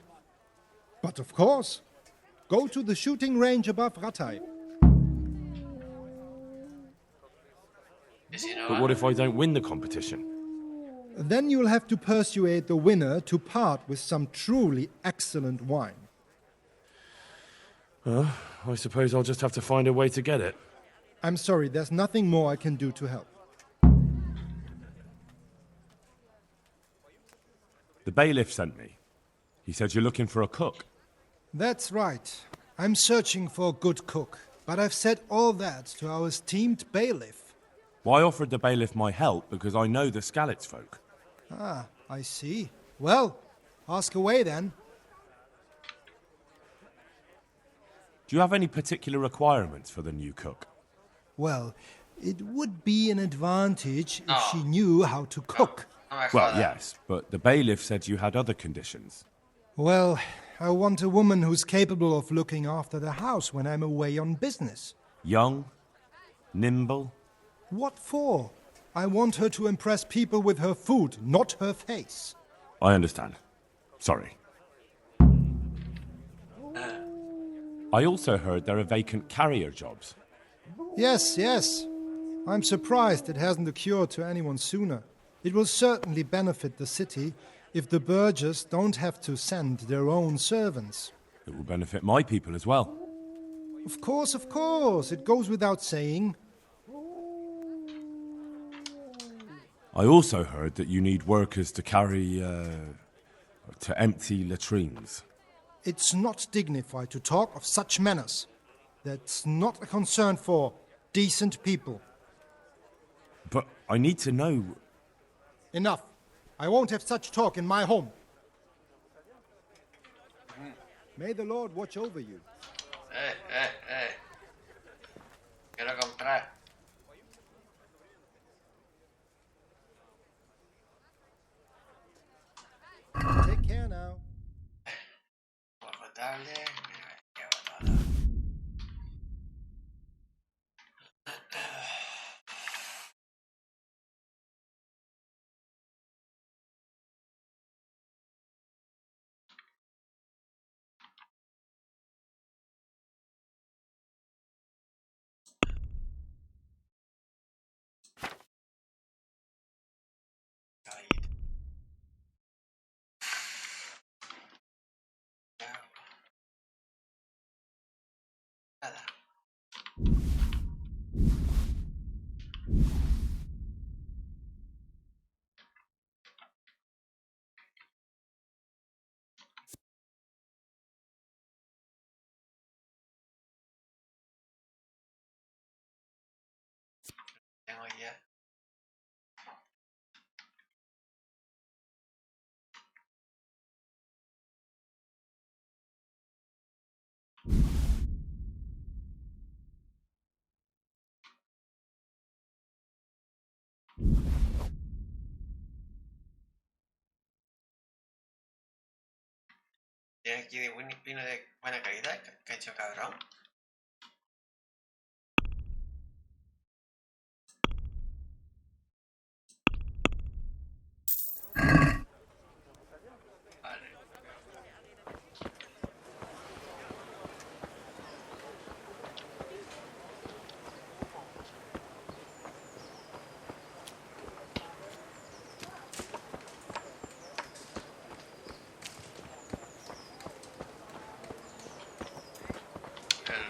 But of course. Go to the shooting range above Rattay. But what if I don't win the competition? Then you'll have to persuade the winner to part with some truly excellent wine. I suppose I'll just have to find a way to get it. I'm sorry, there's nothing more I can do to help. The bailiff sent me. He said you're looking for a cook. That's right. I'm searching for a good cook, but I've said all that to our esteemed bailiff. Well, I offered the bailiff my help because I know the Skalitz folk. Ah, I see. Well, ask away then. Do you have any particular requirements for the new cook? Well, it would be an advantage if she knew how to cook. Well, yes, but the bailiff said you had other conditions. Well, I want a woman who's capable of looking after the house when I'm away on business. Young? Nimble? What for? I want her to impress people with her food, not her face. I understand. Sorry. I also heard there are vacant carrier jobs. Yes, yes. I'm surprised it hasn't occurred to anyone sooner. It will certainly benefit the city if the burghers don't have to send their own servants. It will benefit my people as well. Of course, of course. It goes without saying. I also heard that you need workers to carry, to empty latrines. It's not dignified to talk of such manners. That's not a concern for decent people. But I need to know... Enough. I won't have such talk in my home. May the Lord watch over you. Quiero comprar. Take care now. Potable. Mira, llevo todo. Nada. Tengo ya. Tiene aquí de vino de buena calidad, que ha hecho cabrón. Vale. El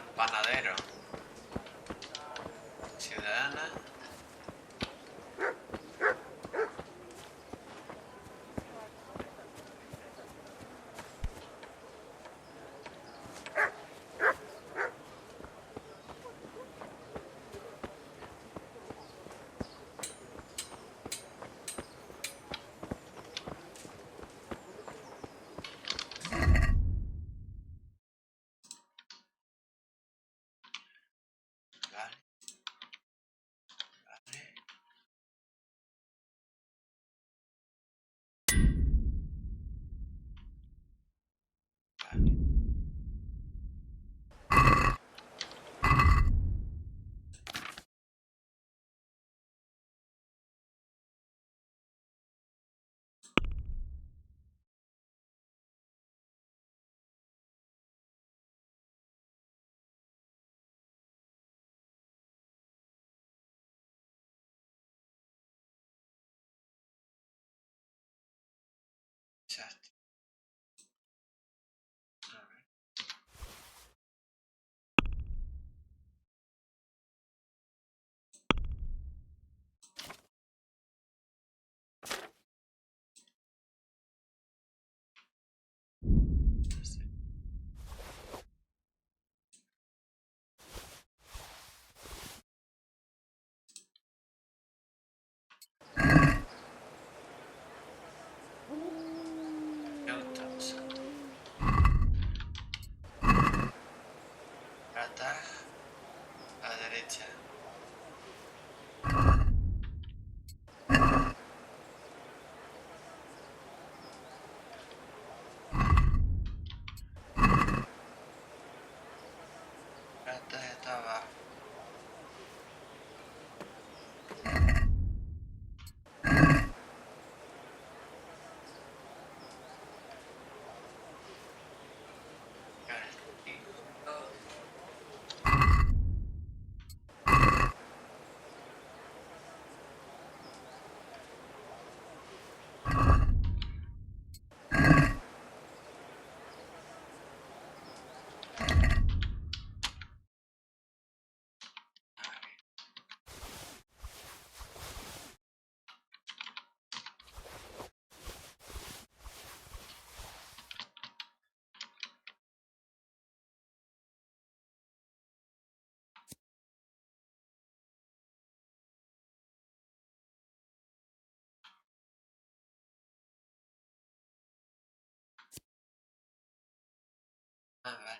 Ah, vale.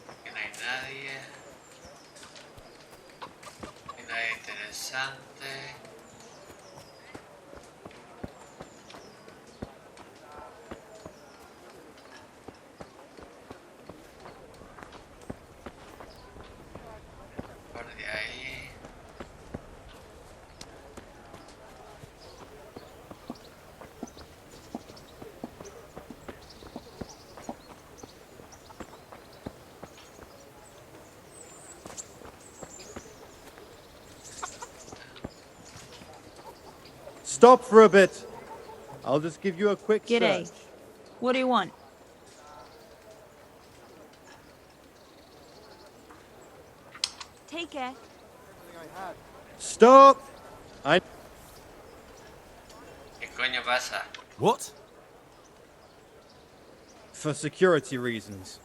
Aquí no hay nadie. Aquí no hay interesante. Por de ahí. Stop for a bit. I'll just give you a quick G'day. search. What do you want? Take care. Stop! I... ¿Qué coño pasa? What? For security reasons.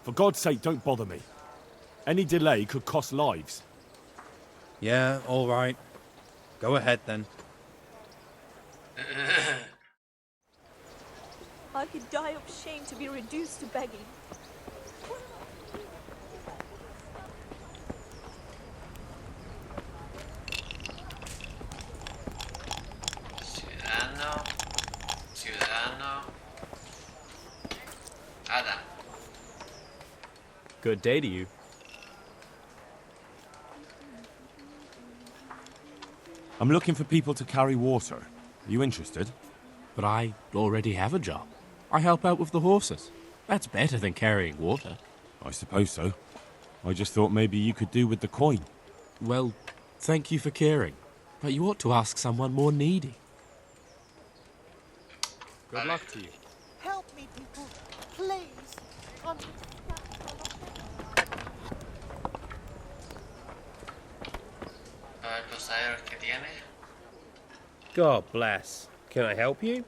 For God's sake, don't bother me. Any delay could cost lives. Yeah, all right. Go ahead then. I could die of shame to be reduced to begging. Ciudadano. Ciudadano. Adam. Good day to you. I'm looking for people to carry water. Are you interested? But I already have a job. I help out with the horses. That's better than carrying water. I suppose so. I just thought maybe you could do with the coin. Well, thank you for caring. But you ought to ask someone more needy. Good luck to you. Help me, people. Please. I'm... A ver los aeros que tiene. God bless. Can I help you?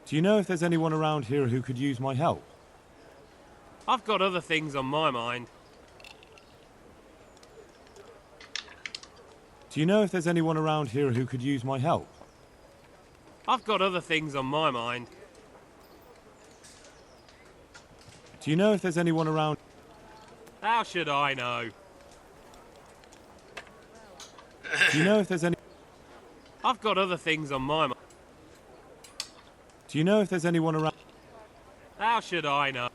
Do you know if there's anyone around here who could use my help? I've got other things on my mind. Do you know if there's anyone around here who could use my help? I've got other things on my mind. Do you know if there's anyone around... How should I know? Do you know if there's any... I've got other things on my mind. Do you know if there's anyone around... How should I know?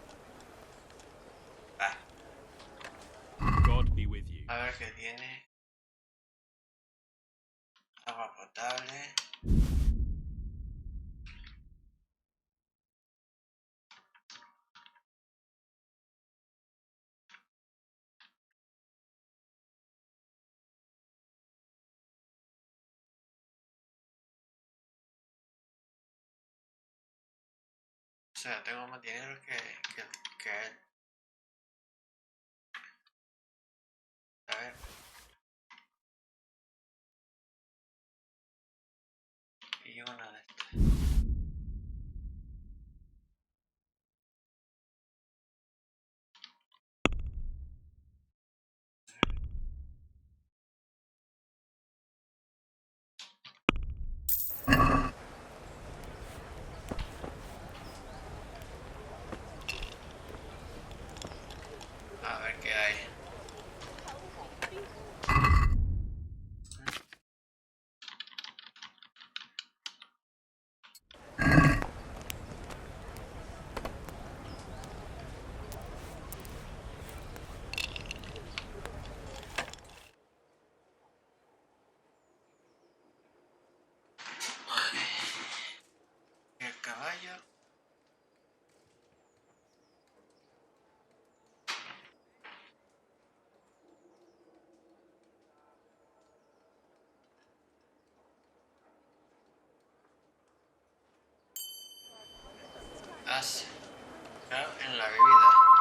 God be with you. A ver qué tiene. Agua potable. O sea, tengo más dinero que él. A ver. Y una de estas. A ver qué hay. más. Creo en la bebida.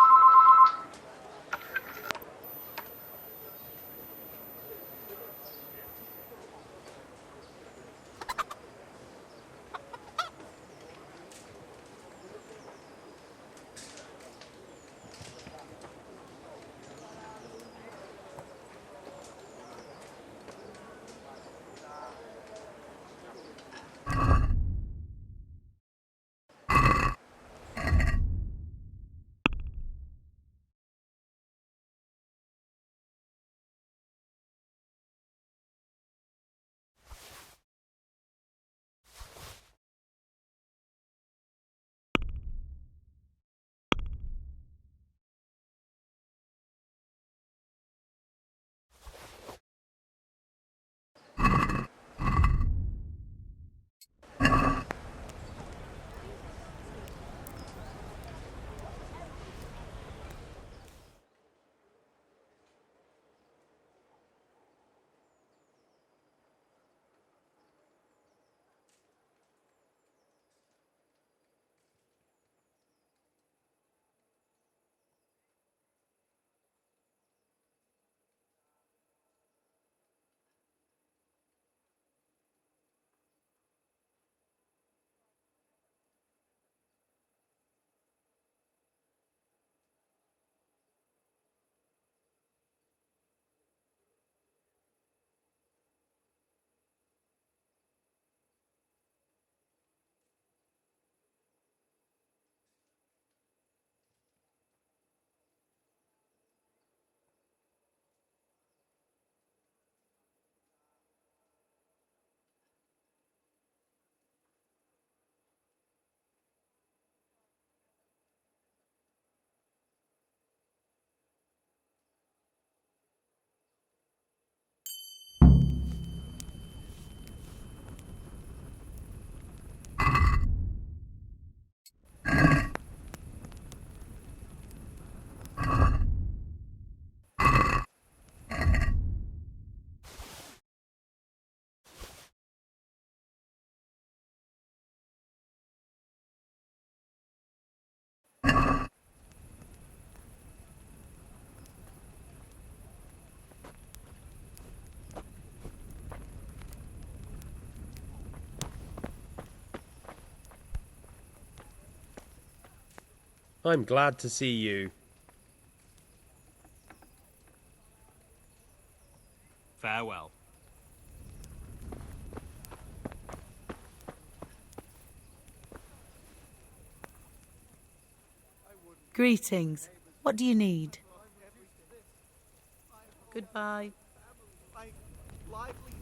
I'm glad to see you. Farewell. Greetings. What do you need? Goodbye. Lively